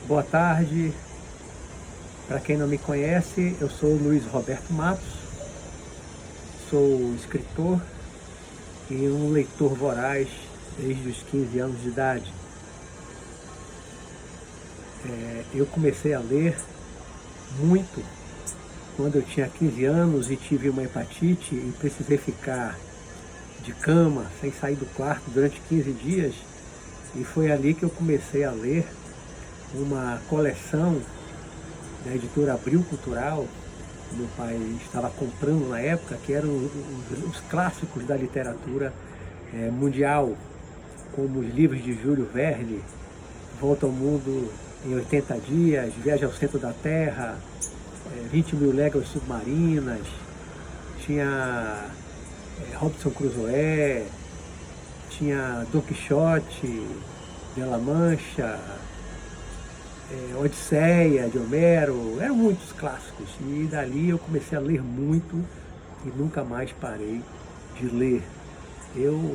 Boa tarde. Para quem não me conhece, eu sou Luiz Roberto Matos, sou escritor e um leitor voraz desde os 15 anos de idade. Eu comecei a ler muito quando eu tinha 15 anos e tive uma hepatite e precisei ficar de cama, sem sair do quarto durante 15 dias, e foi ali que eu comecei a ler uma coleção da editora Abril Cultural, que meu pai estava comprando na época, que eram os clássicos da literatura mundial, como os livros de Júlio Verne, Volta ao Mundo em 80 Dias, Viagem ao Centro da Terra, 20 Mil Léguas Submarinas, tinha Robinson Crusoe, tinha Don Quixote de La Mancha, Odisseia de Homero, eram muitos clássicos. E dali eu comecei a ler muito e nunca mais parei de ler.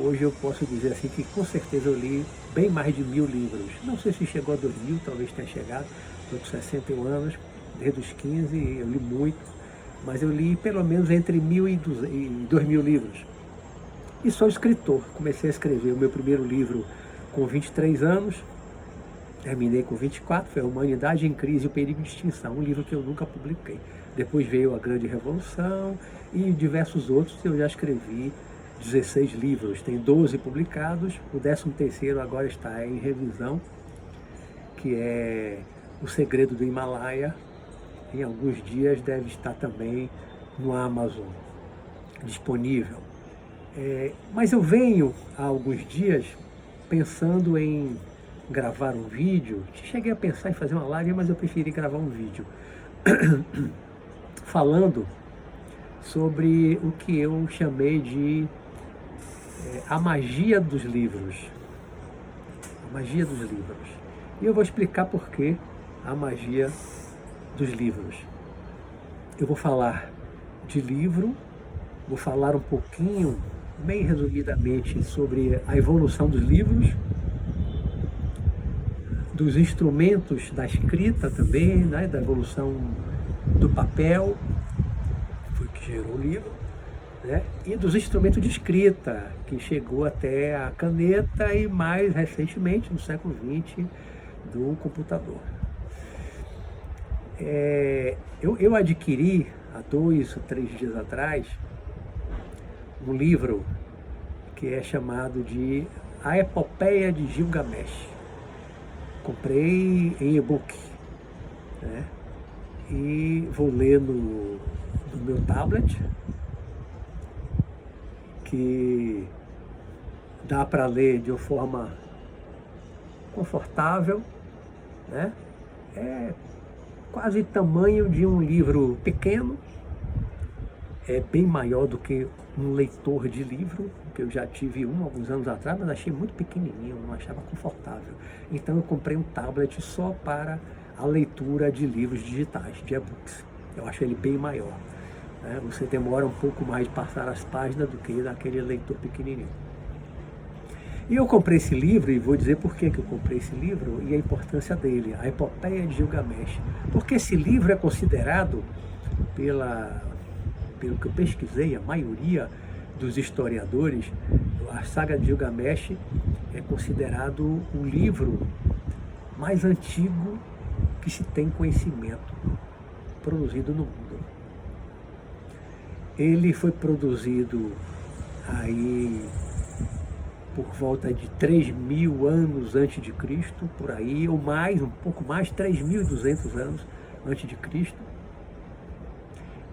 Hoje eu posso dizer assim que com certeza eu li bem mais de 1000 livros. Não sei se chegou a 2000, talvez tenha chegado. Estou com 61 anos, desde os 15 eu li muito, mas eu li pelo menos entre 1000 e 2000 livros. E sou escritor. Comecei a escrever o meu primeiro livro com 23 anos, terminei com 24, foi A Humanidade em Crise e o Perigo de Extinção, um livro que eu nunca publiquei. Depois veio A Grande Revolução e diversos outros. Eu já escrevi 16 livros, tem 12 publicados, o 13º agora está em revisão, que é O Segredo do Himalaia. Em alguns dias deve estar também no Amazon disponível. Mas eu venho há alguns dias pensando em gravar um vídeo. Cheguei a pensar em fazer uma live, mas eu preferi gravar um vídeo falando sobre o que eu chamei de a magia dos livros. A magia dos livros. E eu vou explicar por que a magia dos livros. Eu vou falar de livro, vou falar um pouquinho, bem resumidamente, sobre a evolução dos livros, dos instrumentos da escrita também, né, da evolução do papel, que foi o que gerou o livro, né, e dos instrumentos de escrita, que chegou até a caneta e mais recentemente, no século XX, do computador. Eu adquiri, há 2 ou 3 dias atrás, um livro que é chamado de A Epopeia de Gilgamesh. Comprei em e-book, né? E vou ler no meu tablet, que dá para ler de uma forma confortável, né? É quase tamanho de um livro pequeno, é bem maior do que um leitor de livro, que eu já tive alguns anos atrás, mas achei muito pequenininho, não achava confortável. Então eu comprei um tablet só para a leitura de livros digitais, de e-books. Eu acho ele bem maior, né? Você demora um pouco mais de passar as páginas do que naquele leitor pequenininho. E eu comprei esse livro, e vou dizer por que eu comprei esse livro e a importância dele, A Epopeia de Gilgamesh. Porque esse livro é considerado, pelo que eu pesquisei, a maioria dos historiadores, a saga de Gilgamesh é considerado o livro mais antigo que se tem conhecimento produzido no mundo. Ele foi produzido aí por volta de 3.000 anos antes de Cristo, por aí, ou mais, um pouco mais, 3.200 anos antes de Cristo.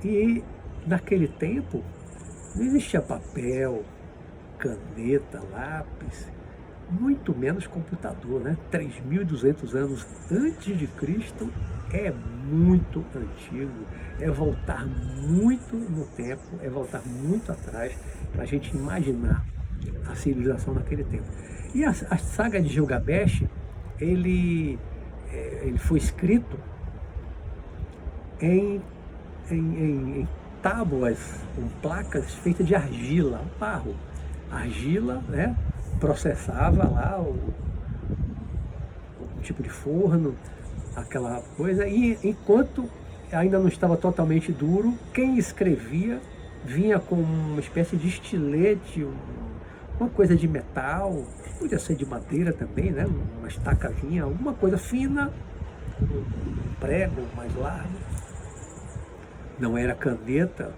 E naquele tempo não existia papel, caneta, lápis, muito menos computador, né? 3.200 anos antes de Cristo é muito antigo, é voltar muito no tempo, é voltar muito atrás para a gente imaginar a civilização naquele tempo. E a saga de Gilgamesh, ele foi escrito em tábuas, em placas feitas de argila, barro. Argila, né? Processava lá o tipo de forno, aquela coisa, e enquanto ainda não estava totalmente duro, quem escrevia vinha com uma espécie de estilete, uma coisa de metal, podia ser de madeira também, né? Uma estacazinha, alguma coisa fina, um prego mais largo. Não era caneta,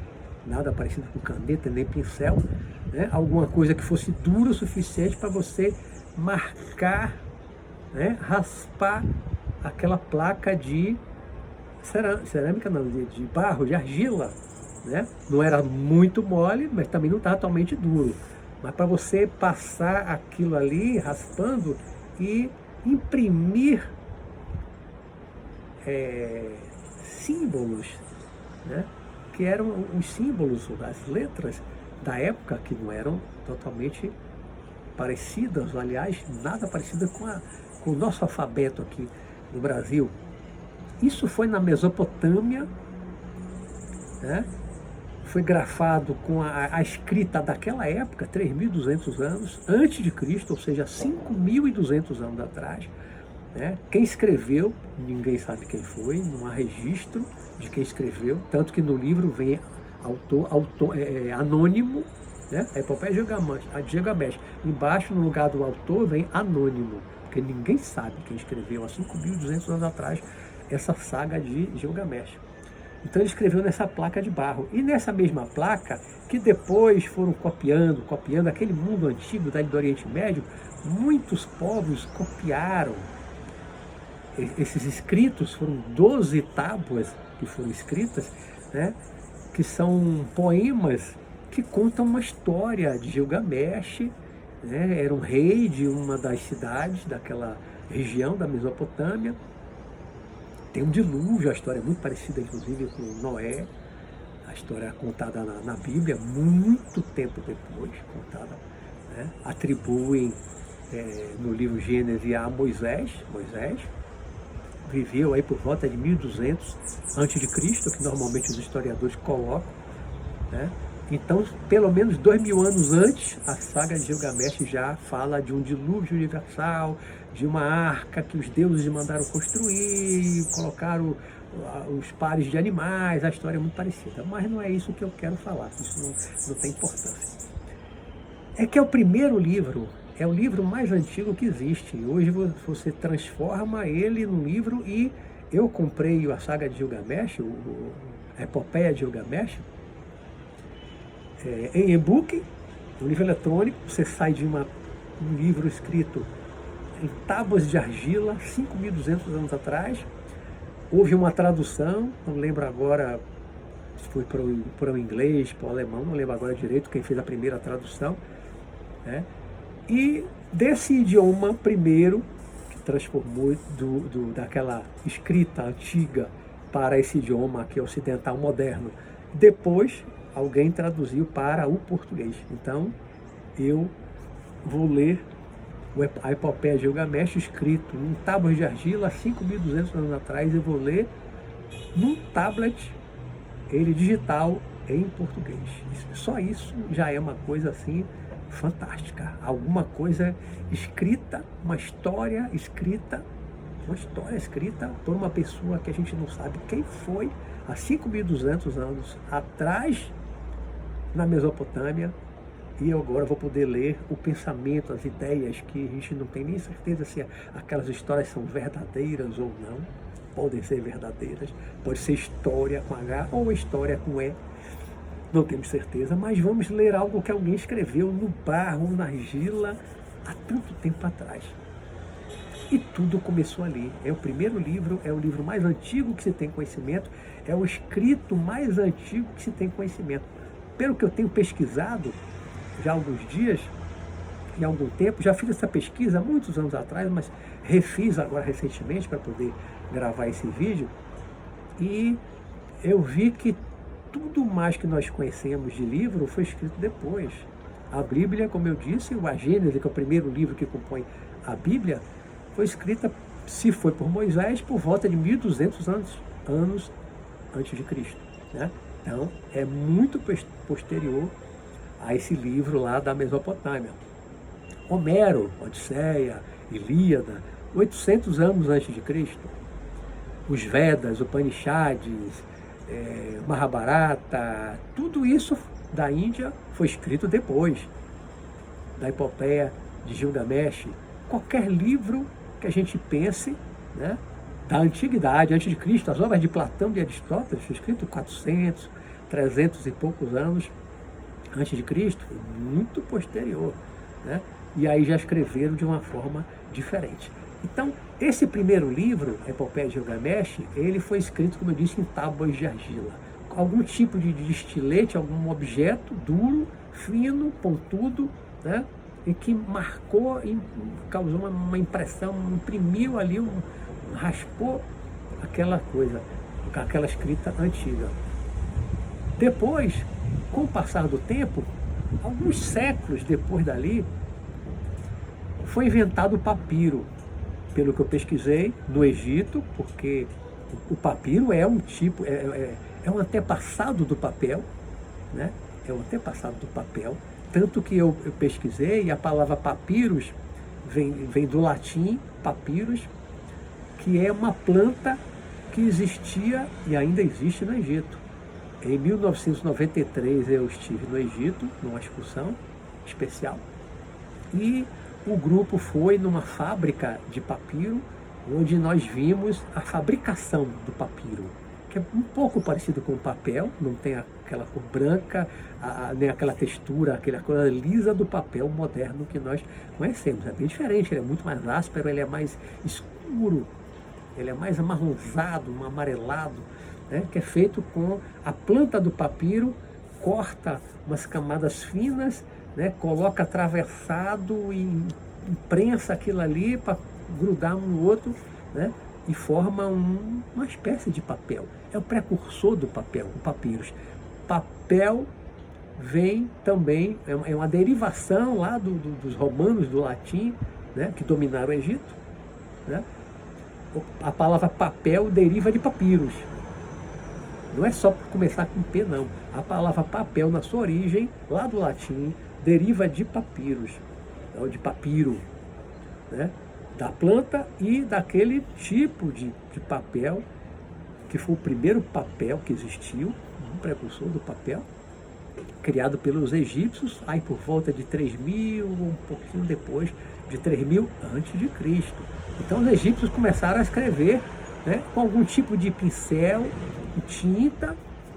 nada parecido com caneta, nem pincel, né? Alguma coisa que fosse dura o suficiente para você marcar, né? Raspar aquela placa de cerâmica, não, de barro, de argila, né? Não era muito mole, mas também não estava totalmente duro. Mas para você passar aquilo ali, raspando, e imprimir símbolos, né? Que eram os símbolos, as letras da época, que não eram totalmente parecidas, aliás, nada parecida com o nosso alfabeto aqui no Brasil. Isso foi na Mesopotâmia, né? Foi grafado com a escrita daquela época, 3.200 anos antes de Cristo, ou seja, 5.200 anos atrás, né? Quem escreveu, ninguém sabe quem foi, não há registro de quem escreveu, tanto que no livro vem anônimo, né? A Epopeia de Gilgamesh. Embaixo, no lugar do autor, vem anônimo, porque ninguém sabe quem escreveu há 5.200 anos atrás essa saga de Gilgamesh. Então ele escreveu nessa placa de barro. E nessa mesma placa, que depois foram copiando aquele mundo antigo do Oriente Médio, muitos povos copiaram esses escritos. Foram 12 tábuas que foram escritas, né, que são poemas que contam uma história de Gilgamesh, né, era um rei de uma das cidades daquela região da Mesopotâmia. Tem um dilúvio, a história é muito parecida, inclusive, com Noé. A história é contada na Bíblia, muito tempo depois, contada, né? Atribuem no livro Gênesis a Moisés. Moisés viveu aí por volta de 1200 a.C., que normalmente os historiadores colocam, né? Então, pelo menos 2.000 anos antes, a saga de Gilgamesh já fala de um dilúvio universal, de uma arca que os deuses mandaram construir, colocaram os pares de animais. A história é muito parecida, mas não é isso que eu quero falar, isso não tem importância. É que é o primeiro livro, é o livro mais antigo que existe. Hoje você transforma ele num livro, e eu comprei a saga de Gilgamesh, a Epopeia de Gilgamesh, em e-book, um livro eletrônico. Você sai de um livro escrito em tábuas de argila, 5.200 anos atrás. Houve uma tradução, não lembro agora se foi para o inglês, para o alemão, não lembro agora direito quem fez a primeira tradução, né? E desse idioma primeiro, que transformou daquela escrita antiga para esse idioma aqui ocidental moderno, depois alguém traduziu para o português. Então, eu vou ler a Epopeia de Gilgamesh, escrito em tábuas de argila, 5.200 anos atrás. Eu vou ler num tablet, ele digital, em português. Só isso já é uma coisa assim fantástica. Alguma coisa escrita, uma história escrita por uma pessoa que a gente não sabe quem foi, há 5.200 anos atrás, na Mesopotâmia. E eu agora vou poder ler o pensamento, as ideias, que a gente não tem nem certeza se aquelas histórias são verdadeiras ou não. Podem ser verdadeiras, pode ser história com H ou história com E, não temos certeza, mas vamos ler algo que alguém escreveu no barro, na argila, há tanto tempo atrás. E tudo começou ali. É o primeiro livro, é o livro mais antigo que se tem conhecimento, é o escrito mais antigo que se tem conhecimento. Pelo que eu tenho pesquisado já há alguns dias, em algum tempo, já fiz essa pesquisa há muitos anos atrás, mas refiz agora recentemente para poder gravar esse vídeo, e eu vi que tudo mais que nós conhecemos de livro foi escrito depois. A Bíblia, como eu disse, a Gênesis, que é o primeiro livro que compõe a Bíblia, foi escrita, se foi por Moisés, por volta de 1.200 anos antes de Cristo, né? Então, é muito posterior a esse livro lá da Mesopotâmia. Homero, Odisseia, Ilíada, 800 anos antes de Cristo. os Vedas, Upanishads, Mahabharata, tudo isso da Índia foi escrito depois da epopeia de Gilgamesh. Qualquer livro que a gente pense, né, da antiguidade, antes de Cristo, as obras de Platão e de Aristóteles, foi escrito 400, 300 e poucos anos antes de Cristo, muito posterior, né? E aí já escreveram de uma forma diferente. Então, esse primeiro livro, a Epopeia de Gilgamesh, ele foi escrito, como eu disse, em tábuas de argila. Algum tipo de estilete, algum objeto duro, fino, pontudo, né? E que marcou, causou uma impressão, imprimiu ali, raspou aquela coisa, aquela escrita antiga. Depois, com o passar do tempo, alguns séculos depois dali, foi inventado o papiro, pelo que eu pesquisei, no Egito, porque o papiro é um tipo, é um antepassado do papel, né? É um antepassado do papel, tanto que eu pesquisei, e a palavra papiros vem do latim, papyrus, que é uma planta que existia e ainda existe no Egito. Em 1993 eu estive no Egito, numa excursão especial, e o grupo foi numa fábrica de papiro, onde nós vimos a fabricação do papiro, que é um pouco parecido com o papel, não tem aquela cor branca, nem aquela textura, aquela coisa lisa do papel moderno que nós conhecemos. É bem diferente, ele é muito mais áspero, ele é mais escuro, ele é mais amarronzado, um amarelado, né, que é feito com a planta do papiro, corta umas camadas finas, né, coloca atravessado e imprensa aquilo ali para grudar um no outro, né, e forma uma espécie de papel. É o precursor do papel, o papyrus. Papel vem também, é uma derivação lá dos romanos, do latim, né, que dominaram o Egito, né. A palavra papel deriva de papiros. Não é só começar com P, não. A palavra papel, na sua origem, lá do latim, deriva de papiros, ou de papiro, né? Da planta e daquele tipo de papel, que foi o primeiro papel que existiu, um precursor do papel, criado pelos egípcios, aí por volta de 3000, um pouquinho depois de 3000 antes de Cristo. Então os egípcios começaram a escrever, né, com algum tipo de pincel, tinta,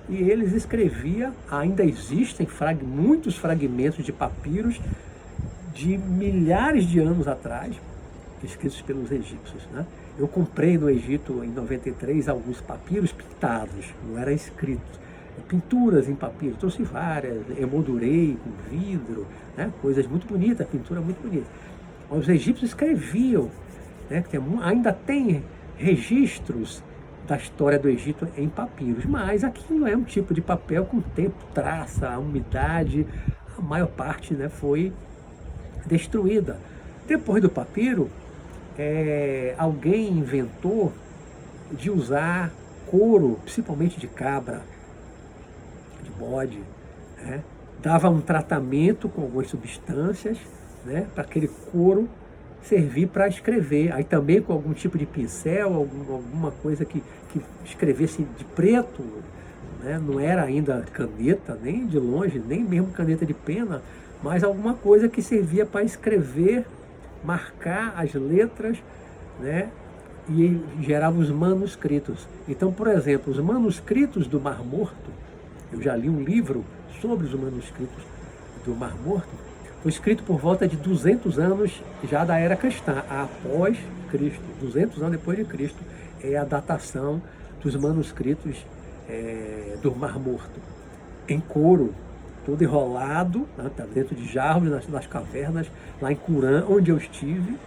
e eles escreviam. Ainda existem muitos fragmentos de papiros de milhares de anos atrás, escritos pelos egípcios, né? Eu comprei no Egito, em 93, alguns papiros pintados, não eram escritos, pinturas em papiro, trouxe várias, emoldurei com vidro, né? Coisas muito bonitas, pintura muito bonita. Os egípcios escreviam, né? Ainda tem registros da história do Egito em papiros, mas aquilo é um tipo de papel com o tempo, traça, a umidade, a maior parte, né, foi destruída. Depois do papiro, alguém inventou de usar couro, principalmente de cabra, de bode, né? Dava um tratamento com algumas substâncias, né, para aquele couro servir para escrever. Aí também com algum tipo de pincel, alguma coisa que escrevesse de preto, né? Não era ainda caneta, nem de longe, nem mesmo caneta de pena, mas alguma coisa que servia para escrever, marcar as letras, né? E gerava os manuscritos. Então, por exemplo, os manuscritos do Mar Morto, eu já li um livro sobre os manuscritos do Mar Morto, foi escrito por volta de 200 anos já da era cristã, após Cristo. 200 anos depois de Cristo é a datação dos manuscritos do Mar Morto. Em couro, todo enrolado, né, dentro de jarros, nas cavernas, lá em Qumran, onde eu estive.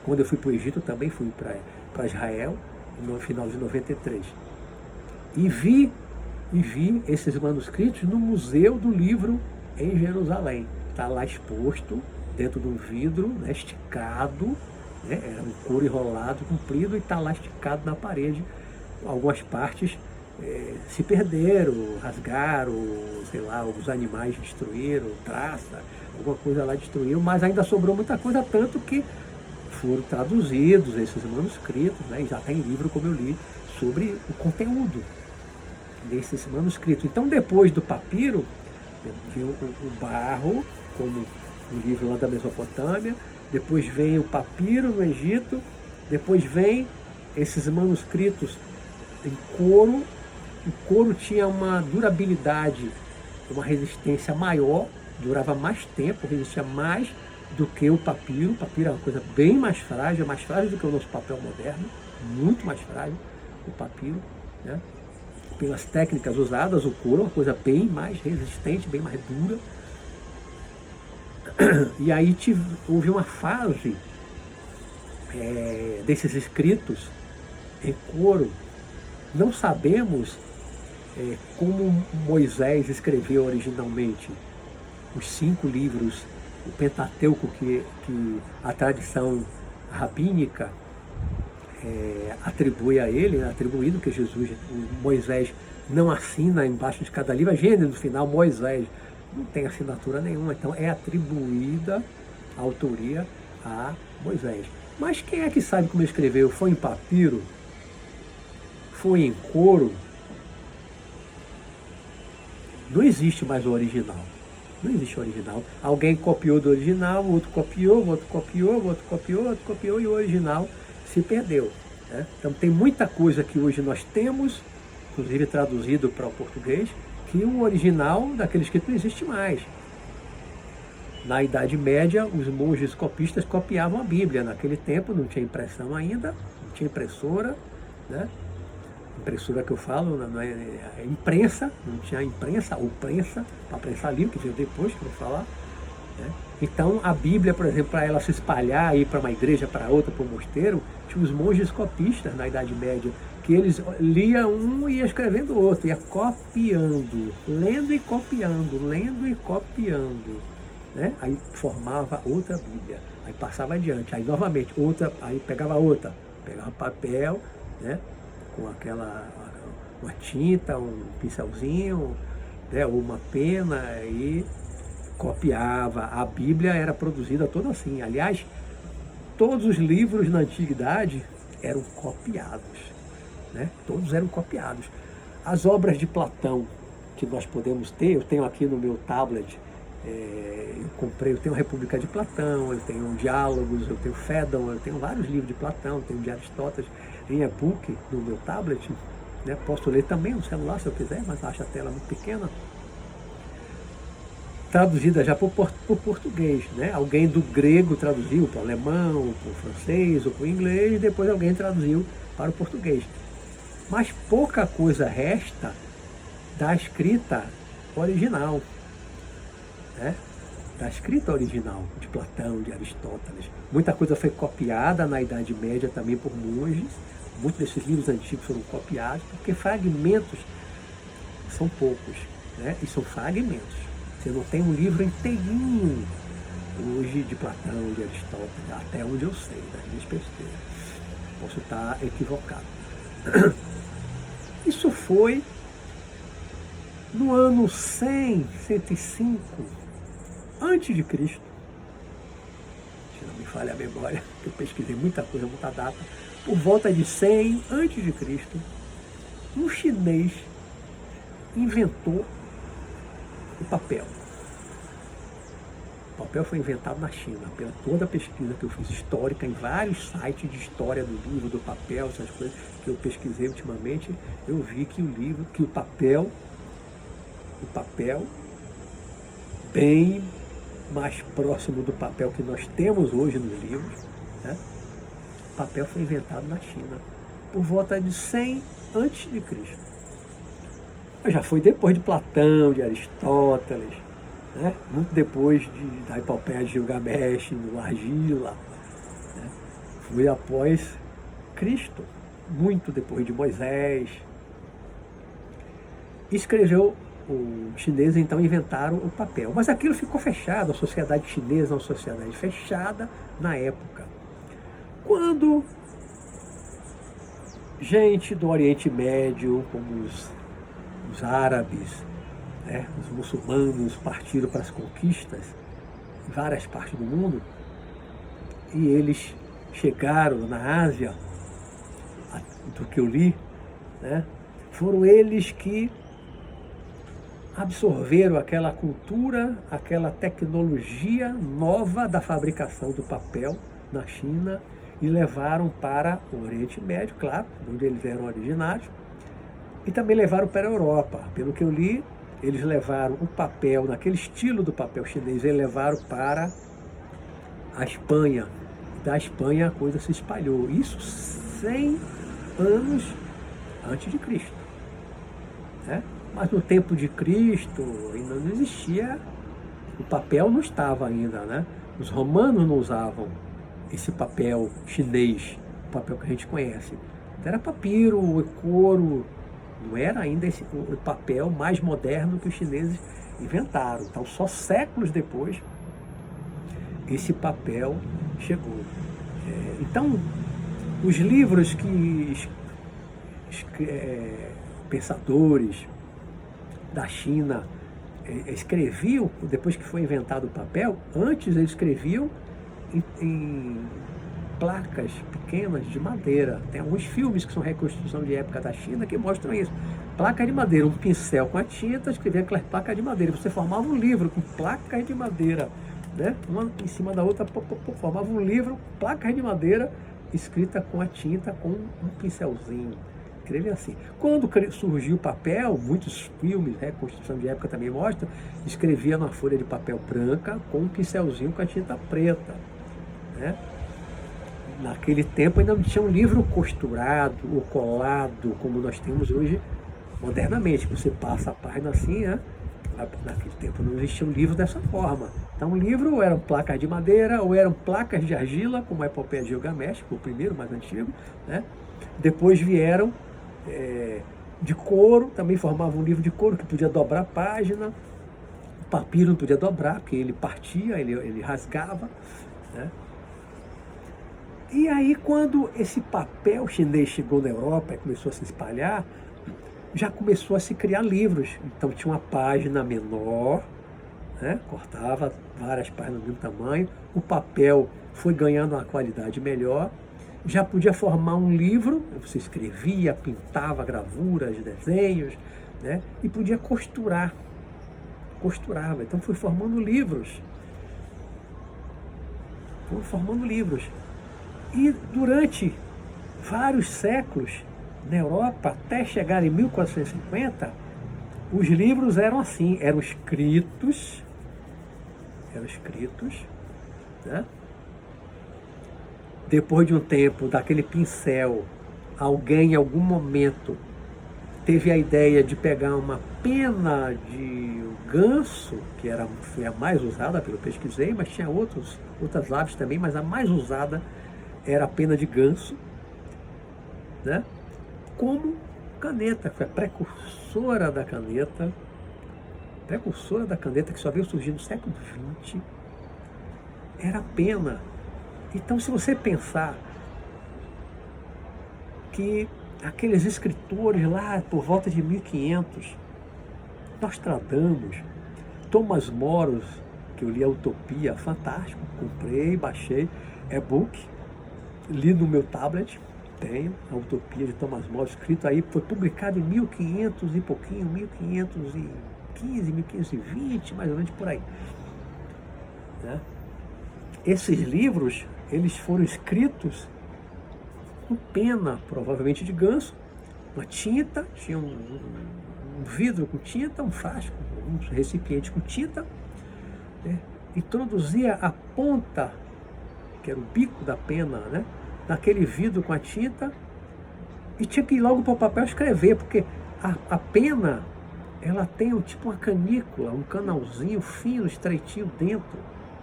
Quando eu fui para o Egito, também fui para Israel, no final de 93. E vi esses manuscritos no Museu do Livro em Jerusalém. Está lá exposto, dentro de um vidro, né, esticado, né, era um couro enrolado, comprido, e está lá esticado na parede. Algumas partes se perderam, rasgaram, sei lá, os animais destruíram, traça, alguma coisa lá destruiu, mas ainda sobrou muita coisa, tanto que foram traduzidos esses manuscritos, né? E já tem livro, como eu li, sobre o conteúdo desses manuscritos. Então, depois do papiro, veio o barro, como o livro lá da Mesopotâmia, depois vem o papiro no Egito, depois vem esses manuscritos em couro. O couro tinha uma durabilidade, uma resistência maior, durava mais tempo, resistia mais do que o papiro. O papiro é uma coisa bem mais frágil do que o nosso papel moderno, muito mais frágil o papiro, né? Pelas técnicas usadas, o couro é uma coisa bem mais resistente, bem mais dura. E aí houve uma fase desses escritos em couro. Não sabemos como Moisés escreveu originalmente os 5 livros, o Pentateuco, que a tradição rabínica atribui a ele, atribuído que Moisés não assina embaixo de cada livro, a Gênesis no final, Moisés não tem assinatura nenhuma, então é atribuída a autoria a Moisés. Mas quem é que sabe como ele escreveu? Foi em papiro? Foi em couro? Não existe mais o original. Não existe o original. Alguém copiou do original, o outro copiou, o outro copiou, o outro copiou, o outro copiou, e o original se perdeu, né? Então tem muita coisa que hoje nós temos, inclusive traduzido para o português, que o original daquele escrito não existe mais. Na Idade Média, os monges copistas copiavam a Bíblia. Naquele tempo não tinha impressão ainda, não tinha impressora, né? Impressora que eu falo, não é imprensa, não tinha imprensa ou prensa, para prensar livro, que veio depois, que eu vou falar, né? Então a Bíblia, por exemplo, para ela se espalhar, ir para uma igreja, para outra, para um mosteiro, tinha os monges copistas na Idade Média, que eles liam um e ia escrevendo o outro, ia copiando, lendo e copiando, né? Aí formava outra Bíblia, aí passava adiante, aí novamente outra, aí pegava outra, pegava papel, né? Com uma tinta, um pincelzinho, né? Ou uma pena, e copiava. A Bíblia era produzida toda assim. Aliás, todos os livros na antiguidade eram copiados, né? Todos eram copiados. As obras de Platão que nós podemos ter, eu tenho aqui no meu tablet, eu tenho a República de Platão, eu tenho Diálogos, eu tenho Fédon, eu tenho vários livros de Platão, eu tenho de Aristóteles em e-book no meu tablet, né? Posso ler também no celular se eu quiser, mas acho a tela muito pequena. Traduzida já para o português, né? Alguém do grego traduziu para o alemão, para o francês ou para o inglês, e depois alguém traduziu para o português. Mas pouca coisa resta da escrita original, né? Da escrita original de Platão, de Aristóteles. Muita coisa foi copiada na Idade Média também por monges. Muitos desses livros antigos foram copiados, porque fragmentos são poucos, né? E são fragmentos. Você não tem um livro inteirinho hoje de Platão, de Aristóteles, até onde eu sei, das minhas pesquisas. Posso estar equivocado. Isso foi no ano 105 antes de Cristo. Se não me falha a memória, eu pesquisei muita coisa, muita data. Por volta de 100 antes de Cristo, um chinês inventou o papel. O papel foi inventado na China, pela toda a pesquisa que eu fiz histórica em vários sites de história do livro, do papel, essas coisas que eu pesquisei ultimamente. Eu vi que o papel bem mais próximo do papel que nós temos hoje nos livros, né? O papel foi inventado na China, por volta de 100 antes de Cristo. Já foi depois de Platão, de Aristóteles, né? Muito depois da epopeia de Gilgamesh, do Argila, né? Foi após Cristo, muito depois de Moisés. Escreveu, os chineses então inventaram o papel, mas aquilo ficou fechado, a sociedade chinesa é uma sociedade fechada na época. Quando gente do Oriente Médio, como os árabes, né, os muçulmanos partiram para as conquistas em várias partes do mundo, e eles chegaram na Ásia, do que eu li, né, foram eles que absorveram aquela cultura, aquela tecnologia nova da fabricação do papel na China e levaram para o Oriente Médio, claro, onde eles eram originários, e também levaram para a Europa. Pelo que eu li, eles levaram o papel, naquele estilo do papel chinês, eles levaram para a Espanha. Da Espanha a coisa se espalhou. Isso 100 anos antes de Cristo, né? Mas no tempo de Cristo ainda não existia, o papel não estava ainda, né? Os romanos não usavam esse papel chinês, o papel que a gente conhece. Era papiro, couro, não era ainda o papel mais moderno que os chineses inventaram. Então só séculos depois esse papel chegou. Então, os livros que pensadores da China escreviam, depois que foi inventado o papel, antes eles escreviam em placas pequenas de madeira. Tem alguns filmes que são reconstrução de época da China que mostram isso. Placa de madeira, um pincel com a tinta, escrevia aquelas placas de madeira. Você formava um livro com placas de madeira, né? Uma em cima da outra, formava um livro, placas de madeira, escrita com a tinta, com um pincelzinho. Escrevia assim. Quando surgiu o papel, muitos filmes, reconstrução de época também mostram, escrevia numa folha de papel branca com um pincelzinho com a tinta preta, né? Naquele tempo ainda não tinha um livro costurado ou colado, como nós temos hoje modernamente. Você passa a página assim, né? Naquele tempo não existia um livro dessa forma. Então o livro eram placas de madeira ou eram placas de argila, como a Epopeia de Gilgamesh, o primeiro, mais antigo, né? Depois vieram de couro, também formavam um livro de couro que podia dobrar a página. O papiro não podia dobrar, porque ele partia, ele rasgava, né? E aí, quando esse papel chinês chegou na Europa e começou a se espalhar, já começou a se criar livros. Então tinha uma página menor, né? Cortava várias páginas do mesmo tamanho, o papel foi ganhando uma qualidade melhor, já podia formar um livro, você escrevia, pintava gravuras, desenhos, né? E podia costurava. Então foi formando livros. E durante vários séculos, na Europa, até chegar em 1450, os livros eram assim, eram escritos, né? Depois de um tempo, daquele pincel, alguém em algum momento teve a ideia de pegar uma pena de ganso, que foi a mais usada, pelo que eu pesquisei, mas tinha outras aves também, mas a mais usada era a pena de ganso, né? Como caneta, que foi a precursora da caneta, que só veio surgir no século XX, era a pena. Então, se você pensar que aqueles escritores lá por volta de 1500, Nostradamus, Thomas More, que eu li a Utopia, fantástico, comprei, baixei, e-book, li no meu tablet, tenho a Utopia de Thomas More, escrito aí, foi publicado em 1500 e pouquinho, 1515, 1520, mais ou menos por aí, né? Esses livros, eles foram escritos com pena, provavelmente de ganso, uma tinta, tinha um vidro com tinta, um frasco, um recipiente com tinta, né? Introduzia a ponta, que era o bico da pena, né? Naquele vidro com a tinta, e tinha que ir logo para o papel escrever, porque a pena, ela tem tipo uma canícula, um canalzinho fino, estreitinho dentro,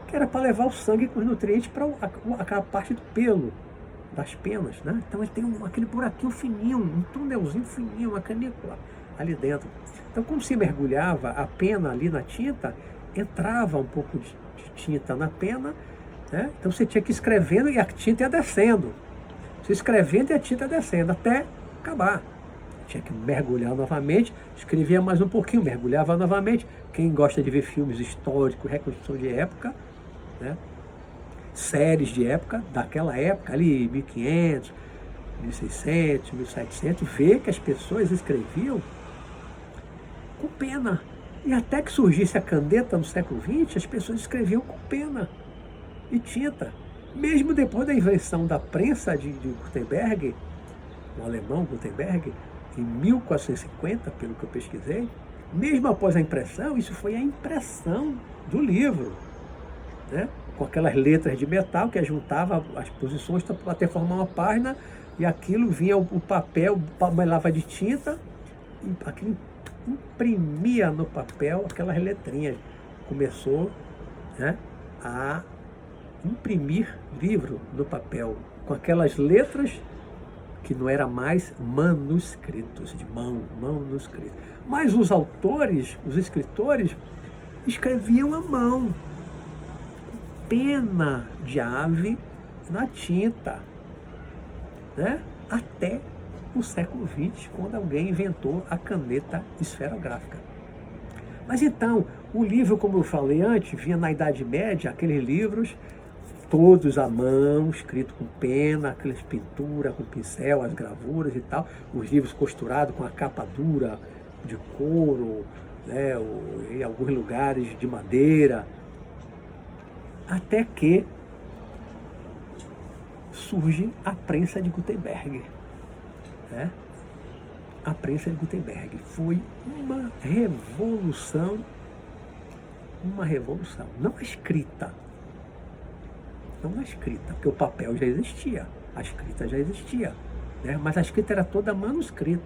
que era para levar o sangue com os nutrientes para aquela parte do pelo das penas, né? Então ele tem aquele buraquinho fininho, um túnelzinho fininho, uma canícula ali dentro. Então, quando se mergulhava a pena ali na tinta, entrava um pouco de tinta na pena, né? Então você tinha que ir escrevendo e a tinta ia descendo. Você escrevendo e a tinta ia descendo até acabar. Tinha que mergulhar novamente, escrevia mais um pouquinho, mergulhava novamente. Quem gosta de ver filmes históricos, reconstrução de época, né? séries de época, daquela época ali, 1500, 1600, 1700, ver que as pessoas escreviam com pena. E até que surgisse a caneta no século XX, as pessoas escreviam com pena e tinta. Mesmo depois da invenção da prensa de Gutenberg, o alemão Gutenberg, em 1450, pelo que eu pesquisei, mesmo após a impressão, isso foi a impressão do livro, né? Com aquelas letras de metal que juntava as posições para até formar uma página, e aquilo vinha o papel, melava de tinta, aquilo imprimia no papel aquelas letrinhas. Começou, né, a imprimir livro no papel, com aquelas letras que não era mais manuscritos, de mão, manuscritos. Mas os autores, os escritores, escreviam à mão, pena de ave na tinta, né? Até o século XX, quando alguém inventou a caneta esferográfica. Mas então, o livro, como eu falei antes, vinha na Idade Média, aqueles livros todos à mão, escrito com pena, aquelas pinturas com pincel, as gravuras e tal, os livros costurados com a capa dura de couro, né, em alguns lugares de madeira, até que surge a prensa de Gutenberg, né? A prensa de Gutenberg foi uma revolução, não a escrita, porque o papel já existia, a escrita já existia, né? Mas a escrita era toda manuscrita,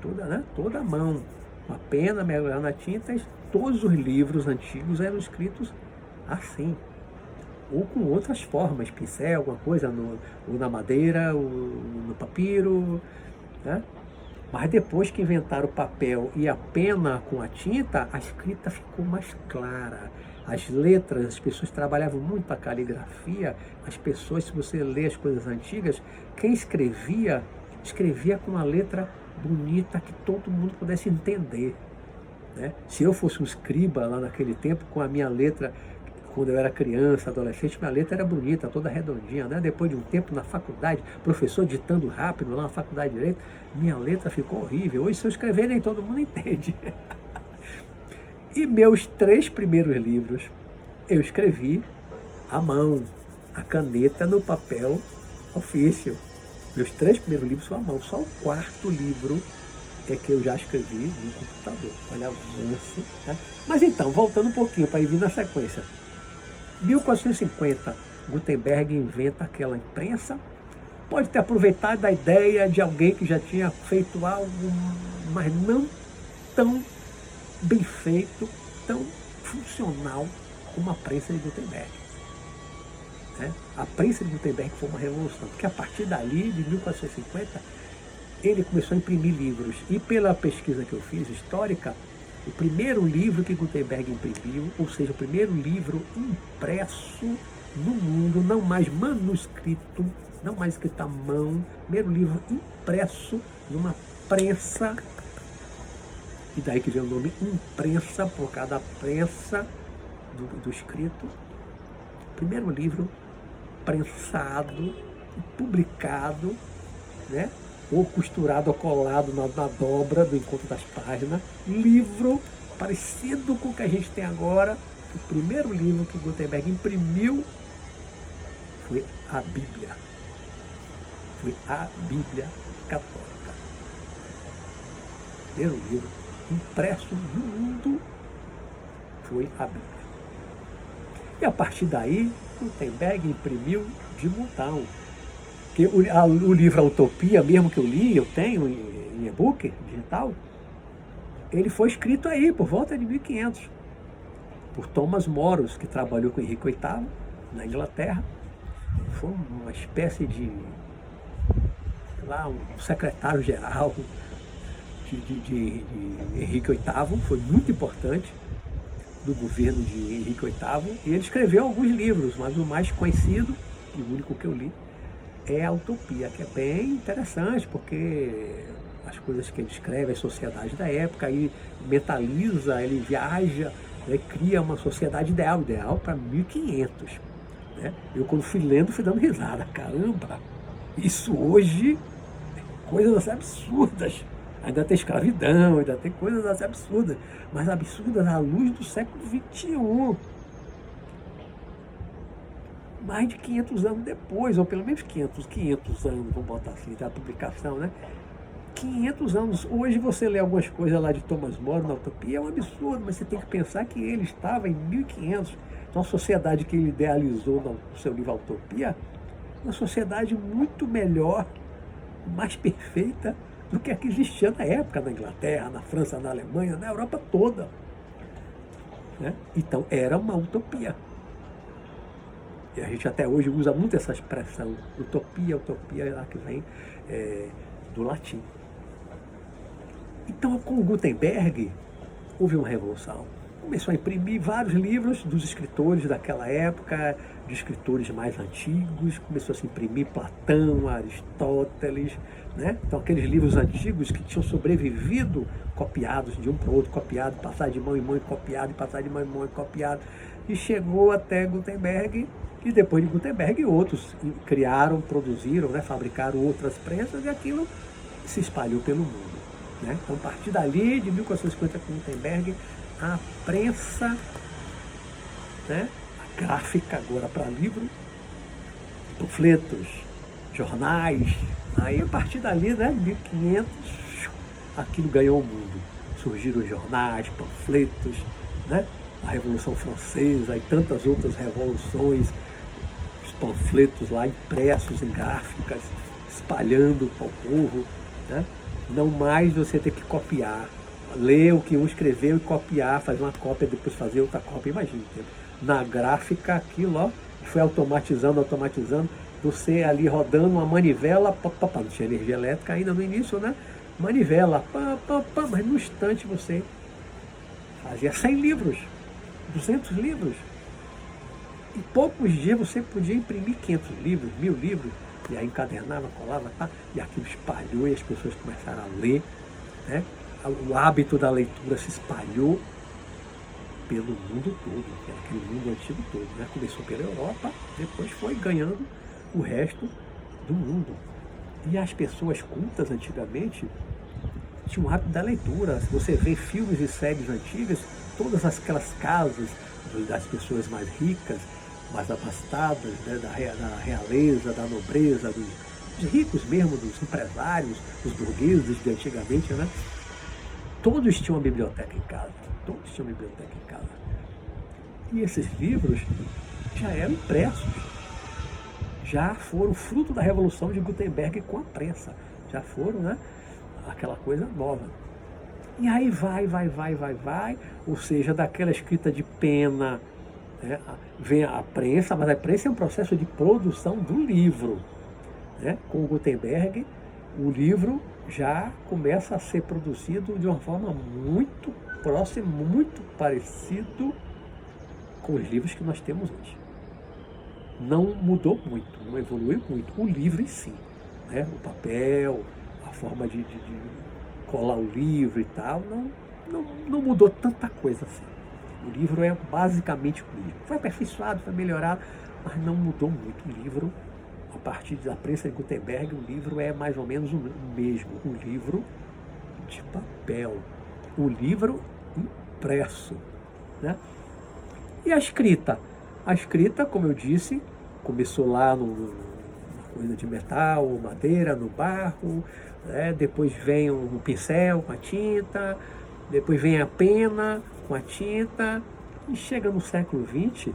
toda à mão, uma pena mergulhada na tinta. Todos os livros antigos eram escritos assim, ou com outras formas, pincel, alguma coisa, ou na madeira, ou no papiro, né? Mas depois que inventaram o papel e a pena com a tinta, a escrita ficou mais clara. As letras, as pessoas trabalhavam muito a caligrafia. As pessoas, se você lê as coisas antigas, quem escrevia com uma letra bonita que todo mundo pudesse entender, né? Se eu fosse um escriba lá naquele tempo, com a minha letra, quando eu era criança, adolescente, minha letra era bonita, toda redondinha, né? Depois de um tempo na faculdade, professor ditando rápido lá na faculdade de Direito, minha letra ficou horrível. Hoje, se eu escrever, nem todo mundo entende. E meus 3 primeiros livros eu escrevi à mão, a caneta no papel ofício. Meus 3 primeiros livros são à mão, só o 4º livro é que eu já escrevi no computador. Olha, avanço, né? Mas então, voltando um pouquinho para ir vir na sequência. 1450, Gutenberg inventa aquela imprensa. Pode ter aproveitado da ideia de alguém que já tinha feito algo, mas não tão bem feito, tão funcional como a prensa de Gutenberg, né? A prensa de Gutenberg foi uma revolução, porque a partir dali, de 1450, ele começou a imprimir livros. E pela pesquisa que eu fiz, histórica, o primeiro livro que Gutenberg imprimiu, ou seja, o primeiro livro impresso no mundo, não mais manuscrito, não mais escrito à mão, primeiro livro impresso numa prensa, e daí que vem o nome imprensa, por causa da prensa do escrito. Primeiro livro prensado e publicado, né? Ou costurado ou colado na dobra do encontro das páginas. Livro parecido com o que a gente tem agora. O primeiro livro que Gutenberg imprimiu foi a Bíblia. Foi a Bíblia Católica. Primeiro livro impresso no mundo foi a Bíblia. E a partir daí, Gutenberg imprimiu de montão. Que o livro A Utopia, mesmo que eu li, eu tenho em e-book digital, ele foi escrito aí, por volta de 1500, por Thomas More, que trabalhou com Henrique VIII, na Inglaterra. Foi uma espécie de, sei lá, um secretário-geral de Henrique VIII, foi muito importante do governo de Henrique VIII, e ele escreveu alguns livros, mas o mais conhecido, e o único que eu li, é a Utopia, que é bem interessante, porque as coisas que ele escreve, as sociedades da época, aí mentaliza, ele viaja, né, cria uma sociedade ideal para 1500. né? Eu quando fui lendo, fui dando risada. Caramba, isso hoje, coisas absurdas. Ainda tem escravidão, ainda tem coisas assim absurdas, mas absurdas à luz do século XXI. Mais de 500 anos depois, ou pelo menos 500 anos, vamos botar assim, da publicação, né? 500 anos. Hoje você lê algumas coisas lá de Thomas More na Utopia, é um absurdo, mas você tem que pensar que ele estava em 1500. Então a sociedade que ele idealizou no seu livro Utopia, uma sociedade muito melhor, mais perfeita do que a que existia na época na Inglaterra, na França, na Alemanha, na Europa toda. Né? Então era uma utopia. E a gente até hoje usa muito essa expressão, utopia, lá que vem do latim. Então, com o Gutenberg, houve uma revolução. Começou a imprimir vários livros dos escritores daquela época, de escritores mais antigos, começou a se imprimir Platão, Aristóteles, né? Então, aqueles livros antigos que tinham sobrevivido, copiados de um para o outro, copiado, passado de mão em mão, copiado, e passado de mão em mão, copiado, e chegou até Gutenberg. E depois de Gutenberg, outros criaram, produziram, né, fabricaram outras prensas e aquilo se espalhou pelo mundo. Né? Então, a partir dali, de 1450 com Gutenberg, a prensa, né, a gráfica agora para livro, panfletos, jornais, aí a partir dali, né, 1500, aquilo ganhou o mundo. Surgiram os jornais, panfletos, né, a Revolução Francesa e tantas outras revoluções, panfletos lá impressos em gráficas, espalhando para o povo, né? Não mais você ter que copiar, ler o que um escreveu e copiar, fazer uma cópia, depois fazer outra cópia. Imagina, na gráfica aquilo, ó, foi automatizando, você ali rodando uma manivela, não tinha energia elétrica ainda no início, né? Manivela, mas no instante você fazia 100 livros, 200 livros. Em poucos dias você podia imprimir 500 livros, 1000 livros, e aí encadernava, colava, e aquilo espalhou e as pessoas começaram a ler. Né? O hábito da leitura se espalhou pelo mundo todo, aquele mundo antigo todo. Né? Começou pela Europa, depois foi ganhando o resto do mundo. E as pessoas cultas antigamente tinham o hábito da leitura. Se você vê filmes e séries antigas, todas aquelas casas das pessoas mais ricas, mais abastadas, né, da realeza, da nobreza, dos ricos mesmo, dos empresários, dos burgueses de antigamente, né? Todos tinham uma biblioteca em casa, E esses livros já eram impressos, já foram fruto da revolução de Gutenberg com a prensa, já foram, né, aquela coisa nova. E aí vai, ou seja, daquela escrita de pena, né, vem a prensa, mas a prensa é um processo de produção do livro. Né? Com o Gutenberg, o livro já começa a ser produzido de uma forma muito próxima, muito parecido com os livros que nós temos hoje. Não mudou muito, não evoluiu muito. O livro em si, né? O papel, a forma de colar o livro e tal, não mudou tanta coisa assim. O livro é basicamente o livro. Foi aperfeiçoado, foi melhorado, mas não mudou muito. O livro, a partir da prensa de Gutenberg, o livro é mais ou menos o mesmo. O livro de papel. O livro impresso. Né? E a escrita? A escrita, como eu disse, começou lá numa coisa de metal, madeira, no barro, né? Depois vem um pincel com a tinta, depois vem a pena com a tinta, e chega no século XX,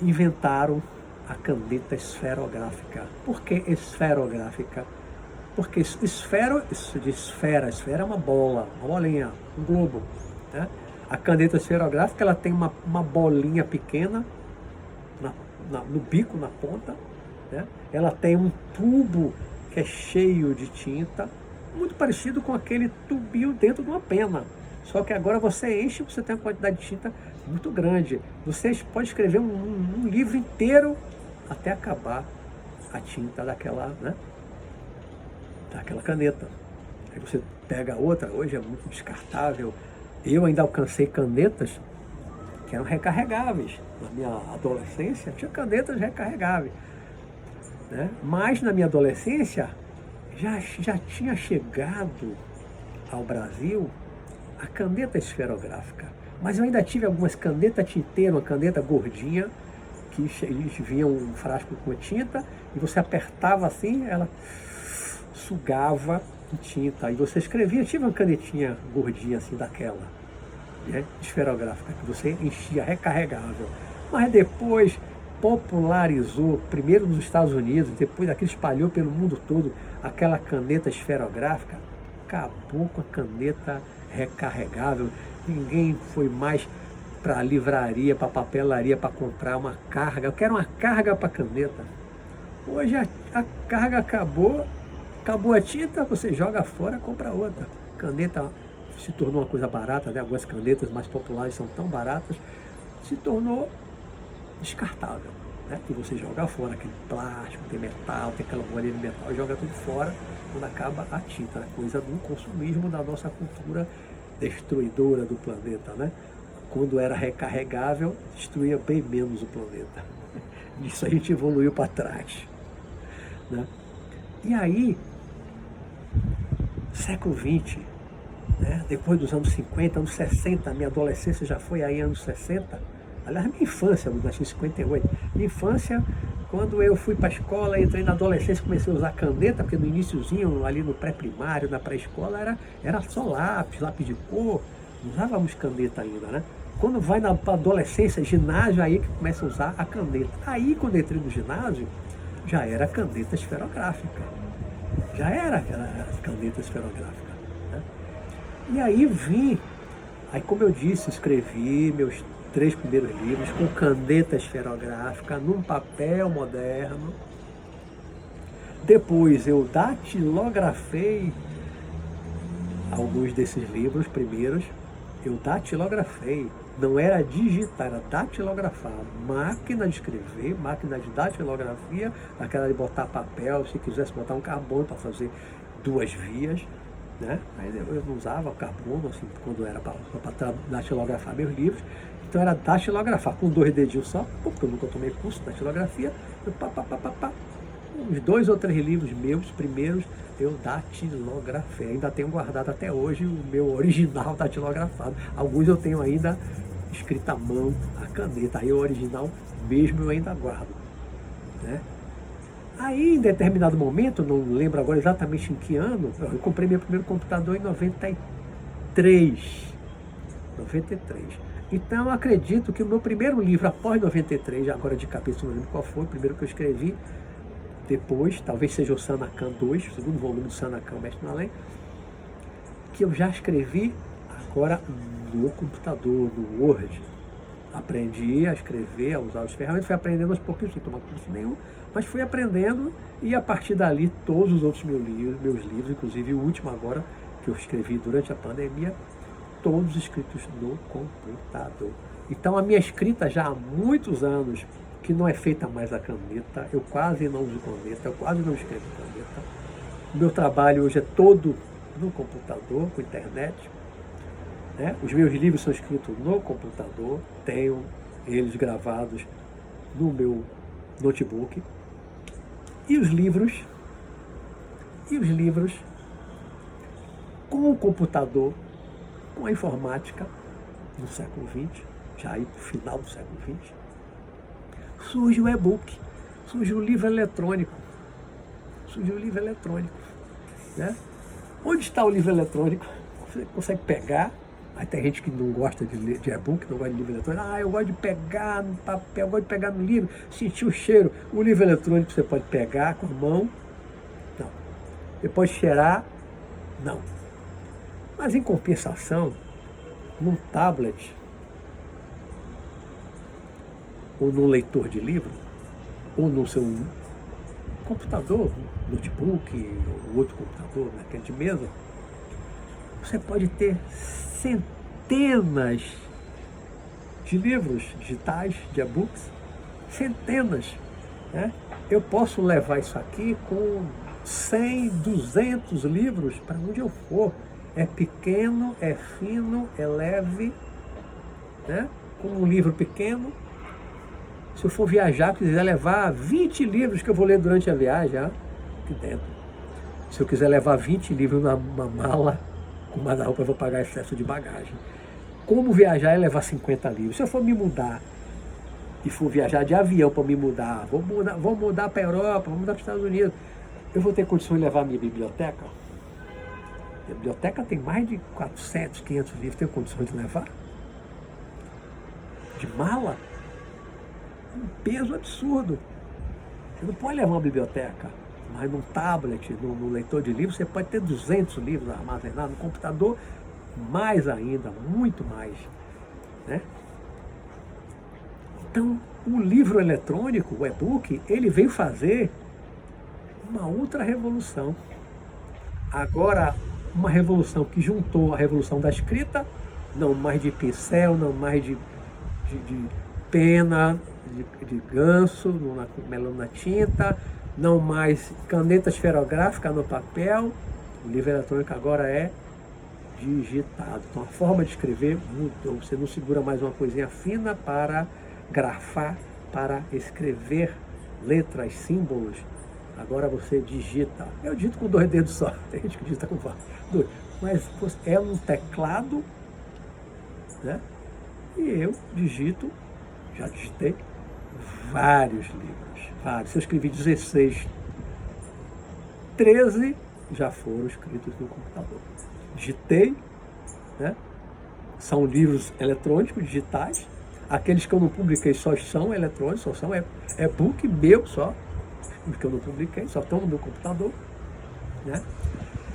inventaram a caneta esferográfica. Por que esferográfica? Porque esfera é uma bola, uma bolinha, um globo. Né? A caneta esferográfica, ela tem uma bolinha pequena no bico, na ponta. Né? Ela tem um tubo que é cheio de tinta, muito parecido com aquele tubinho dentro de uma pena. Só que agora você enche, você tem uma quantidade de tinta muito grande. Você pode escrever um livro inteiro até acabar a tinta daquela, né, daquela caneta. Aí você pega outra, hoje é muito descartável. Eu ainda alcancei canetas, que eram recarregáveis. Na minha adolescência tinha canetas recarregáveis, né? Mas na minha adolescência já tinha chegado ao Brasil a caneta esferográfica. Mas eu ainda tive algumas canetas tinteiro, uma caneta gordinha, que vinha um frasco com tinta, e você apertava assim, ela sugava de tinta. E você escrevia, tive uma canetinha gordinha assim daquela, né, esferográfica, que você enchia, recarregável. Mas depois popularizou, primeiro nos Estados Unidos, depois aqui espalhou pelo mundo todo, aquela caneta esferográfica. Acabou com a caneta recarregável. Ninguém foi mais para a livraria, para a papelaria, para comprar uma carga. Eu quero uma carga para caneta. Hoje a carga acabou a tinta, você joga fora, compra outra. Caneta se tornou uma coisa barata, né? Algumas canetas mais populares são tão baratas, se tornou descartável, né? E você joga fora aquele plástico, tem metal, tem aquela bolinha de metal, joga tudo fora quando acaba a tinta, né? Coisa do consumismo da nossa cultura destruidora do planeta, né? Quando era recarregável, destruía bem menos o planeta. Isso a gente evoluiu para trás, né? E aí, século XX, né? Depois dos anos 50, anos 60, minha adolescência já foi aí anos 60, aliás, minha infância, eu nasci em 58, minha infância, quando eu fui para a escola, entrei na adolescência, comecei a usar caneta, porque no iniciozinho, ali no pré-primário, na pré-escola, era só lápis de cor, não usávamos caneta ainda, né? Quando vai na adolescência, ginásio, aí que começa a usar a caneta. Aí, quando eu entrei no ginásio, já era caneta esferográfica. Já era aquela caneta esferográfica, né? E aí aí como eu disse, escrevi meus 3 primeiros livros com caneta esferográfica, num papel moderno. Depois eu datilografei alguns desses livros primeiros. Eu datilografei, não era digitar, era datilografar, máquina de escrever, máquina de datilografia, aquela de botar papel, se quisesse botar um carbono para fazer 2 vias, né? Aí eu não usava carbono, assim, quando era para datilografar meus livros, então era datilografar com 2 dedinhos só, porque eu nunca tomei curso de datilografia, uns 2 ou 3 livros meus primeiros, eu datilografei. Ainda tenho guardado até hoje o meu original datilografado. Alguns eu tenho ainda escrito à mão, a caneta. Aí o original mesmo eu ainda guardo, né? Aí, em determinado momento, não lembro agora exatamente em que ano, eu comprei meu primeiro computador em 93. Então, eu acredito que o meu primeiro livro, após 93, agora de cabeça não lembro qual foi, o primeiro que eu escrevi, depois, talvez seja o Sanacan 2, o segundo volume do Sanacan, Mestre no Além, que eu já escrevi agora no computador, no Word. Aprendi a escrever, a usar as ferramentas, fui aprendendo aos pouquinhos, sem tomar curso nenhum, mas fui aprendendo, e a partir dali todos os outros meus livros, inclusive o último agora, que eu escrevi durante a pandemia, todos escritos no computador. Então a minha escrita já há muitos anos, que não é feita mais a caneta, eu quase não uso caneta, eu quase não escrevo caneta. O meu trabalho hoje é todo no computador, com internet, né? Os meus livros são escritos no computador, tenho eles gravados no meu notebook. E os livros com o computador, com a informática, no século XX, já aí para o final do século XX, surge o e-book, surge o livro eletrônico, né? Onde está o livro eletrônico? Você consegue pegar, aí tem gente que não gosta de e-book, não gosta de livro eletrônico, eu gosto de pegar no papel, eu gosto de pegar no livro, sentir o cheiro. O livro eletrônico você pode pegar com a mão, não. Você pode cheirar, não. Mas em compensação, num tablet, ou no leitor de livro, ou no seu computador, notebook, ou outro computador, naquele de mesa, você pode ter centenas de livros digitais, de e-books, centenas, né? Eu posso levar isso aqui com 100, 200 livros para onde eu for. É pequeno, é fino, é leve, né? com um livro pequeno. Se eu for viajar, quiser levar 20 livros que eu vou ler durante a viagem, aqui dentro. Se eu quiser levar 20 livros numa mala, com guarda-roupa, eu vou pagar excesso de bagagem. Como viajar é levar 50 livros. Se eu for me mudar e for viajar de avião para me mudar, vou mudar para a Europa, vou mudar para os Estados Unidos, eu vou ter condições de levar a minha biblioteca? A biblioteca tem mais de 400, 500 livros, tenho condições de levar? De mala? Um peso absurdo. Você não pode levar uma biblioteca, mas num tablet, num leitor de livros, você pode ter 200 livros armazenados, no computador, mais ainda, muito mais, né? Então, o livro eletrônico, o e-book, ele veio fazer uma outra revolução. Agora, uma revolução que juntou a revolução da escrita, não mais de pincel, não mais de pena, de ganso, melão na tinta, não mais caneta esferográfica no papel. O livro eletrônico agora é digitado. Então a forma de escrever mudou. Você não segura mais uma coisinha fina para grafar, para escrever letras, símbolos. Agora você digita. Eu digito com 2 dedos só. Tem gente que digita com 2. Mas é um teclado, né? E eu digito, já digitei vários livros, vários. Se eu escrevi 16, 13 já foram escritos no computador. Digitei, né? São livros eletrônicos, digitais. Aqueles que eu não publiquei só são eletrônicos, só são e-book meu só. Os que eu não publiquei, só estão no meu computador, né?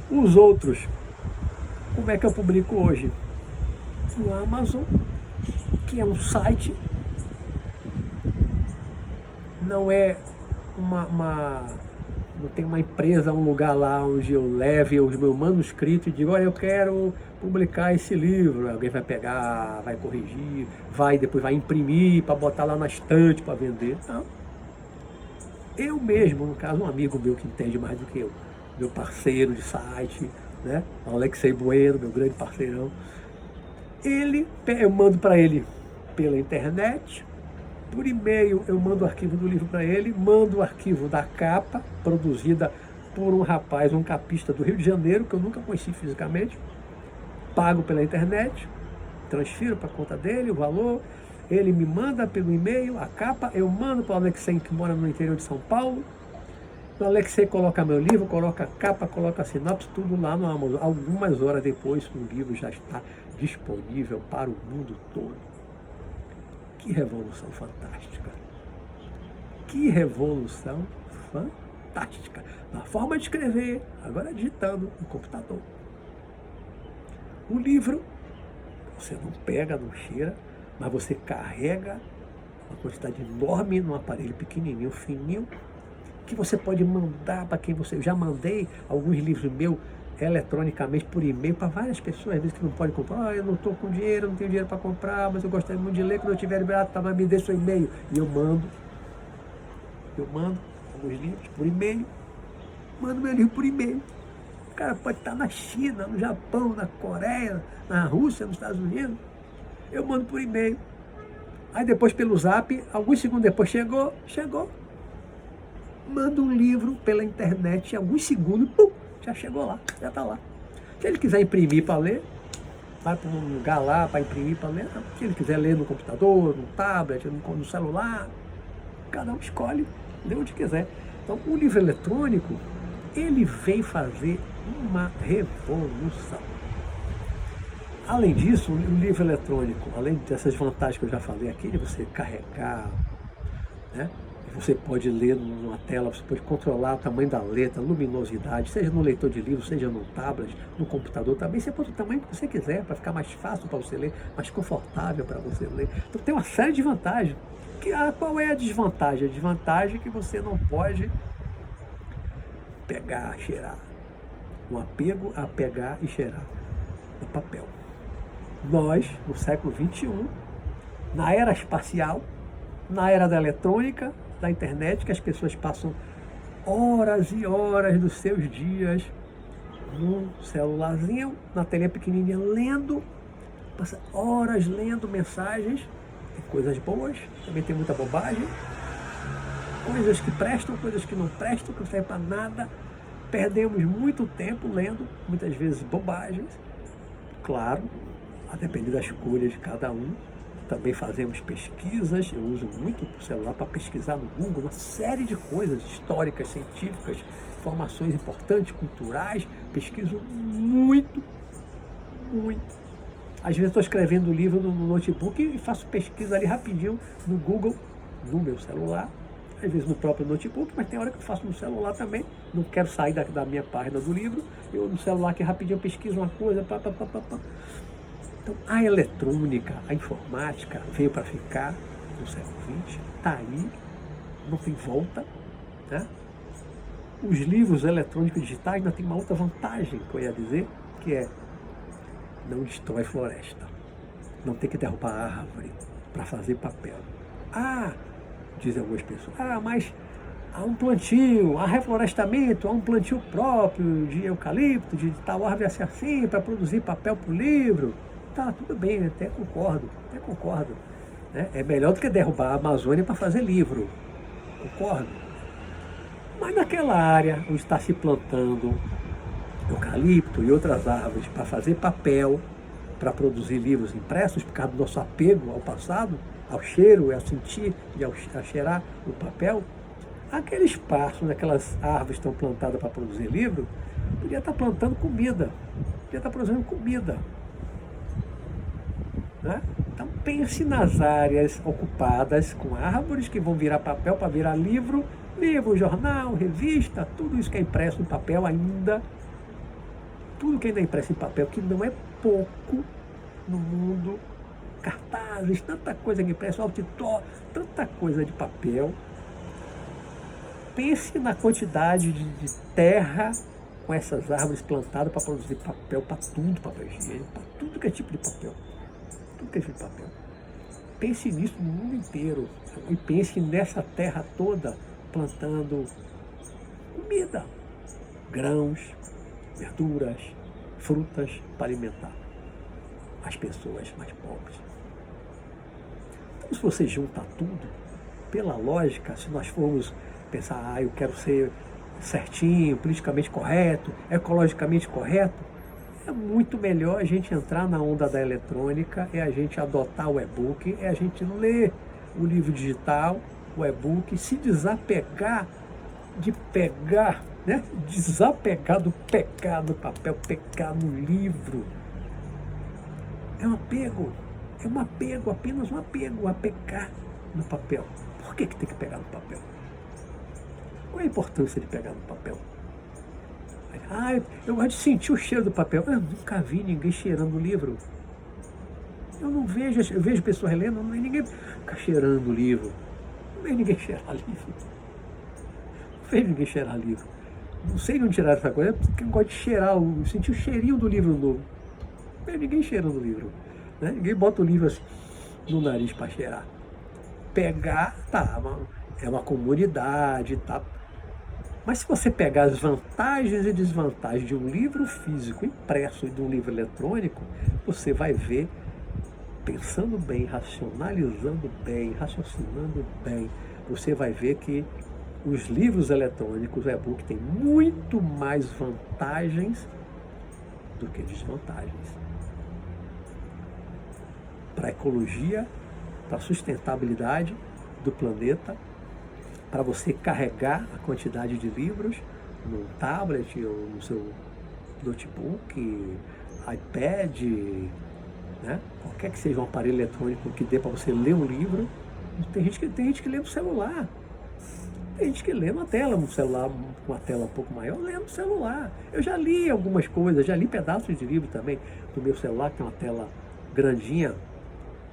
Os outros, como é que eu publico hoje? No Amazon, que é um site, não é não tem uma empresa, um lugar lá onde eu leve os meus manuscritos e digo, olha, eu quero publicar esse livro. Alguém vai pegar, vai corrigir, depois vai imprimir para botar lá na estante para vender. Não. Eu mesmo, no caso, um amigo meu que entende mais do que eu, meu parceiro de site, né? O Alexei Bueno, meu grande parceirão. Eu mando para ele pela internet, por e-mail eu mando o arquivo do livro para ele, mando o arquivo da capa, produzida por um rapaz, um capista do Rio de Janeiro, que eu nunca conheci fisicamente, pago pela internet, transfiro para a conta dele o valor, ele me manda pelo e-mail a capa, eu mando para o Alexei, que mora no interior de São Paulo, o Alexei coloca meu livro, coloca a capa, coloca a sinopse, tudo lá no Amazon. Algumas horas depois o livro já está disponível para o mundo todo. Que revolução fantástica! Que revolução fantástica! Na forma de escrever, agora digitando no computador. O livro, você não pega, não cheira, mas você carrega uma quantidade enorme num aparelho pequenininho, fininho, que você pode mandar para quem você... Eu já mandei alguns livros meus eletronicamente por e-mail para várias pessoas, às vezes que não podem comprar. Eu não estou com dinheiro, não tenho dinheiro para comprar, mas eu gostaria muito de ler. Quando eu tiver liberado, mas me dê seu e-mail. E eu mando alguns livros por e-mail, mando meu livro por e-mail. O cara pode estar na China, no Japão, na Coreia, na Rússia, nos Estados Unidos. Eu mando por e-mail. Aí depois pelo Zap, alguns segundos depois chegou. Manda um livro pela internet, alguns segundos, pum, já chegou lá, já está lá. Se ele quiser imprimir para ler, vai para um lugar lá para imprimir para ler. Se ele quiser ler no computador, no tablet, no celular, cada um escolhe, lê onde quiser. Então o livro eletrônico, ele vem fazer uma revolução. Além disso, o livro eletrônico, além dessas vantagens que eu já falei aqui, de você carregar, né? Você pode ler numa tela, você pode controlar o tamanho da letra, a luminosidade, seja no leitor de livro, seja no tablet, no computador também. Você pode o tamanho que você quiser, para ficar mais fácil para você ler, mais confortável para você ler. Então tem uma série de vantagens. Qual é a desvantagem? A desvantagem é que você não pode pegar, cheirar. Um apego a pegar e cheirar no papel. Nós, no século XXI, na era espacial, na era da eletrônica, da internet, que as pessoas passam horas e horas dos seus dias num celularzinho, na telinha pequenininha, lendo, passa horas lendo mensagens Tem coisas boas, também tem muita bobagem. Coisas que prestam, coisas que não prestam, que não servem para nada. Perdemos muito tempo lendo, muitas vezes, bobagens. Claro, a depender da escolha de cada um. Também fazemos pesquisas, eu uso muito o celular para pesquisar no Google uma série de coisas históricas, científicas, informações importantes, culturais. Pesquiso muito, muito. Às vezes estou escrevendo um livro no notebook e faço pesquisa ali rapidinho no Google, no meu celular. Às vezes no próprio notebook, mas tem hora que eu faço no celular também. Não quero sair da minha página do livro. Eu no celular aqui rapidinho eu pesquiso uma coisa, Então, a eletrônica, a informática veio para ficar no século XX, está aí, não tem volta, né? Os livros eletrônicos digitais ainda tem uma outra vantagem, que eu ia dizer, que é não destrói floresta, não tem que derrubar árvore para fazer papel. Dizem algumas pessoas, mas há um plantio, há reflorestamento, há um plantio próprio de eucalipto, de tal árvore assim, para produzir papel para o livro. Tá, tudo bem, até concordo. Né? É melhor do que derrubar a Amazônia para fazer livro, concordo. Mas naquela área onde está se plantando eucalipto e outras árvores para fazer papel, para produzir livros impressos, por causa do nosso apego ao passado, ao cheiro, a sentir e a cheirar o papel, aquele espaço onde aquelas árvores estão plantadas para produzir livro, podia estar plantando comida, podia estar produzindo comida. Né? Então pense nas áreas ocupadas com árvores que vão virar papel para virar livro, jornal, revista, tudo isso que é impresso em papel ainda, tudo que ainda é impresso em papel, que não é pouco no mundo, cartazes, tanta coisa que é impresso, outdoor, tanta coisa de papel. Pense na quantidade de terra com essas árvores plantadas para produzir papel, para tudo, papel higiênico, para tudo que é tipo de papel. Tudo que é tipo de papel. Pense nisso no mundo inteiro. E pense nessa terra toda plantando comida, grãos, verduras, frutas para alimentar as pessoas mais pobres. Então, se você junta tudo, pela lógica, se nós formos pensar, eu quero ser certinho, politicamente correto, ecologicamente correto, é muito melhor a gente entrar na onda da eletrônica, é a gente adotar o e-book, é a gente ler o livro digital, o e-book, se desapegar de pegar, né? Desapegar do pegar no papel, pegar no livro. É um apego, apenas um apego a pegar no papel. Por que tem que pegar no papel? Qual é a importância de pegar no papel? Eu gosto de sentir o cheiro do papel. Eu nunca vi ninguém cheirando o livro. Eu vejo pessoas lendo, não vejo ninguém ficar cheirando o livro. Não vejo ninguém cheirar livro. Não sei de onde tirar essa coisa, porque eu gosto de cheirar, sentir o cheirinho do livro novo. Não vejo ninguém cheirando o livro. Né? Ninguém bota o livro assim no nariz para cheirar. Pegar, é uma comunidade, tá? Mas se você pegar as vantagens e desvantagens de um livro físico impresso e de um livro eletrônico, você vai ver, pensando bem, racionalizando bem, raciocinando bem, você vai ver que os livros eletrônicos, o e-book, tem muito mais vantagens do que desvantagens. Para a ecologia, para a sustentabilidade do planeta, para você carregar a quantidade de livros no tablet ou no seu notebook, iPad, né? Qualquer que seja um aparelho eletrônico que dê para você ler um livro. Tem gente que lê no celular. Tem gente que lê na tela, no celular, com uma tela um pouco maior, lê no celular. Eu já li algumas coisas, já li pedaços de livro também do meu celular, que tem uma tela grandinha,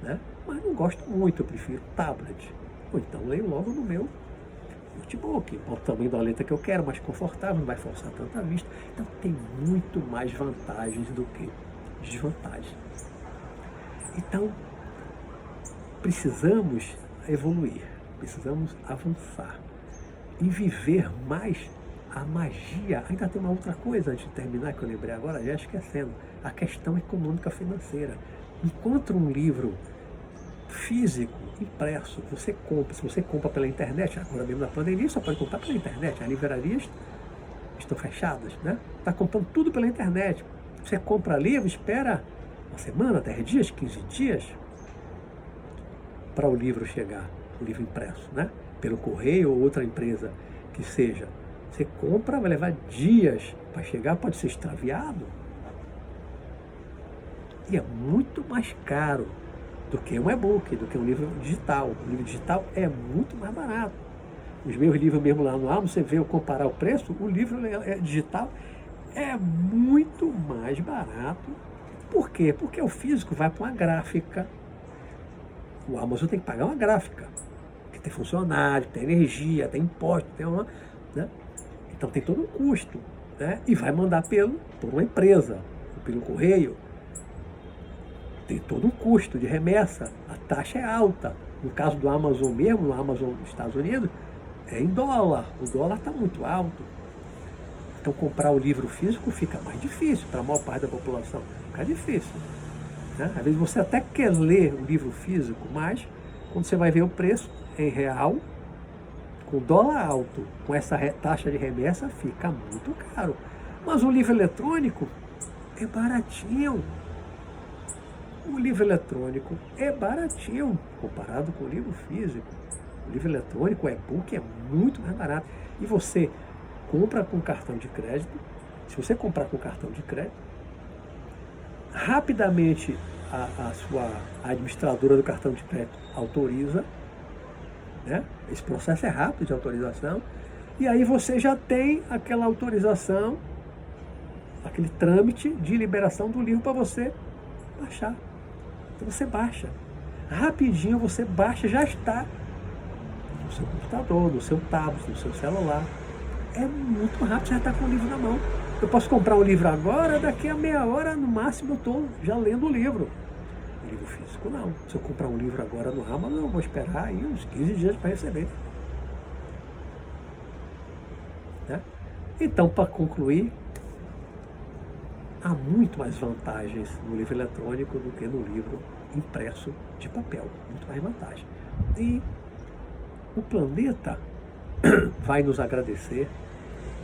né? Mas não gosto muito, eu prefiro tablet. Ou então leio logo no meu notebook, o tamanho da letra que eu quero, mais confortável, não vai forçar tanta vista. Então tem muito mais vantagens do que desvantagens. Então, precisamos evoluir, precisamos avançar e viver mais a magia. Ainda tem uma outra coisa antes de terminar, que eu lembrei agora, já esquecendo, a questão econômica financeira. Encontre um livro físico, impresso, você compra. Se você compra pela internet, agora mesmo na pandemia, só pode comprar pela internet. As livrarias estão fechadas, né? Está comprando tudo pela internet. Você compra livro, espera uma semana, 10 dias, 15 dias para o livro chegar, o livro impresso, né? Pelo correio ou outra empresa que seja. Você compra, vai levar dias para chegar, pode ser extraviado. E é muito mais caro do que um e-book, do que um livro digital. O livro digital é muito mais barato. Os meus livros mesmo lá no Amazon, você vê eu comparar o preço, o livro digital é muito mais barato. Por quê? Porque o físico vai para uma gráfica. O Amazon tem que pagar uma gráfica, que tem funcionário, tem energia, tem imposto, tem uma, né? Então tem todo um custo, né? E vai mandar por uma empresa, pelo correio. Tem todo um custo de remessa, a taxa é alta. No caso do Amazon mesmo, no Amazon dos Estados Unidos, é em dólar. O dólar está muito alto. Então comprar o livro físico fica mais difícil para a maior parte da população. Fica difícil, né? Às vezes você até quer ler o livro físico, mas quando você vai ver o preço em real, com dólar alto, com essa taxa de remessa, fica muito caro. Mas o livro eletrônico é baratinho. O livro eletrônico é baratinho comparado com o livro físico. O livro eletrônico, o e-book, é muito mais barato. E você compra com cartão de crédito. Se você comprar com cartão de crédito, rapidamente a sua administradora do cartão de crédito autoriza, né? Esse processo é rápido de autorização. E aí você já tem aquela autorização, aquele trâmite de liberação do livro para você baixar. Então você baixa. Rapidinho você baixa, já está no seu computador, no seu tablet, no seu celular. É muito rápido, já está com o livro na mão. Eu posso comprar um livro agora, daqui a meia hora, no máximo, eu estou já lendo o livro. O livro físico não. Se eu comprar um livro agora no Amazon, eu vou esperar aí uns 15 dias para receber. Né? Então, para concluir, há muito mais vantagens no livro eletrônico do que no livro impresso de papel. Muito mais vantagem. E o planeta vai nos agradecer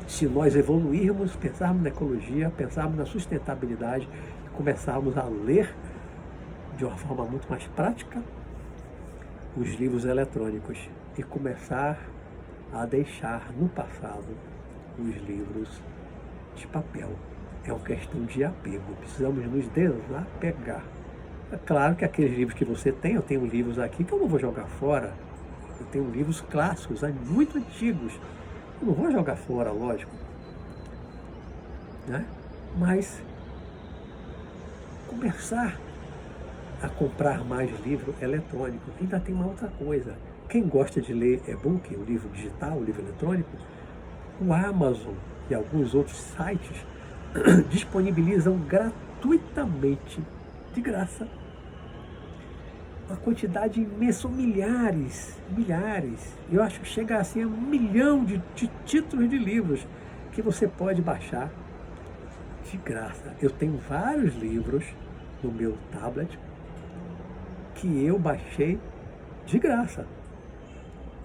se nós evoluirmos, pensarmos na ecologia, pensarmos na sustentabilidade e começarmos a ler de uma forma muito mais prática os livros eletrônicos e começar a deixar no passado os livros de papel. É uma questão de apego, precisamos nos desapegar. É claro que aqueles livros que você tem, eu tenho livros aqui que eu não vou jogar fora, eu tenho livros clássicos, muito antigos, eu não vou jogar fora, lógico, né? Mas começar a comprar mais livro eletrônico. Ainda tem uma outra coisa, quem gosta de ler e-book, o livro digital, o livro eletrônico, o Amazon e alguns outros sites disponibilizam gratuitamente, de graça, uma quantidade imensa, milhares, eu acho que chega assim a 1 milhão de títulos de livros que você pode baixar de graça. Eu tenho vários livros no meu tablet que eu baixei de graça.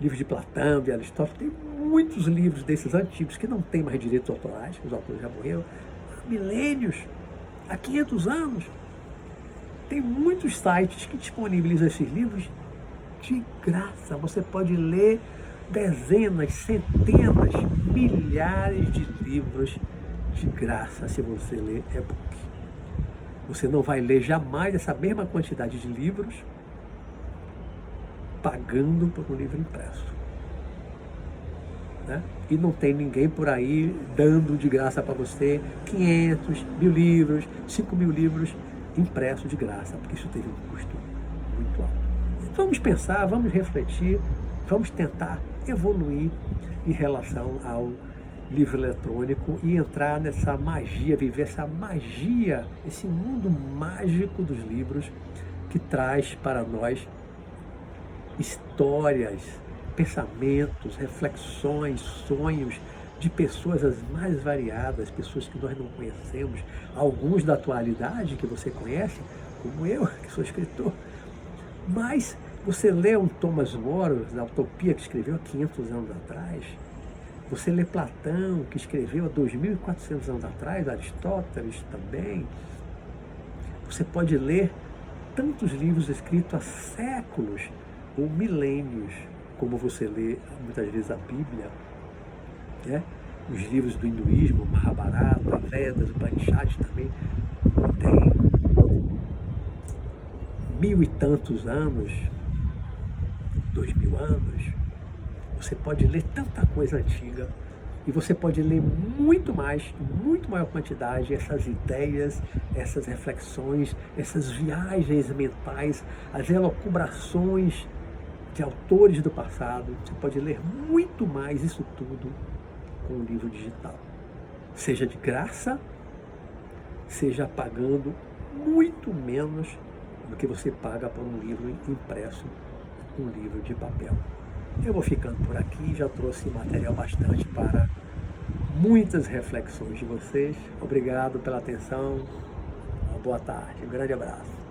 Livros de Platão, de Aristóteles, tem muitos livros desses antigos que não têm mais direitos autorais, os autores já morreram há milênios, há 500 anos. Tem muitos sites que disponibilizam esses livros de graça. Você pode ler dezenas, centenas, milhares de livros de graça se você ler e-book. Você não vai ler jamais essa mesma quantidade de livros pagando por um livro impresso. Né? E não tem ninguém por aí dando de graça para você 500, 1.000 livros, 5.000 livros impresso de graça, porque isso teve um custo muito alto. Vamos pensar, vamos refletir, vamos tentar evoluir em relação ao livro eletrônico e entrar nessa magia, viver essa magia, esse mundo mágico dos livros que traz para nós histórias, pensamentos, reflexões, sonhos de pessoas as mais variadas, pessoas que nós não conhecemos, alguns da atualidade que você conhece, como eu, que sou escritor, Mas você lê um Thomas More, a Utopia, que escreveu há 500 anos atrás, você lê Platão, que escreveu há 2.400 anos atrás, Aristóteles também. Você pode ler tantos livros escritos há séculos ou milênios, como você lê muitas vezes a Bíblia, né? Os livros do hinduísmo, Mahabharata, Vedas, Upanishads também tem 1000 e tantos anos, 2000 anos. Você pode ler tanta coisa antiga e você pode ler muito mais, em muito maior quantidade, essas ideias, essas reflexões, essas viagens mentais, as elucubrações de autores do passado. Você pode ler muito mais isso tudo com um livro digital. Seja de graça, seja pagando muito menos do que você paga por um livro impresso, um livro de papel. Eu vou ficando por aqui, já trouxe material bastante para muitas reflexões de vocês. Obrigado pela atenção, uma boa tarde, um grande abraço.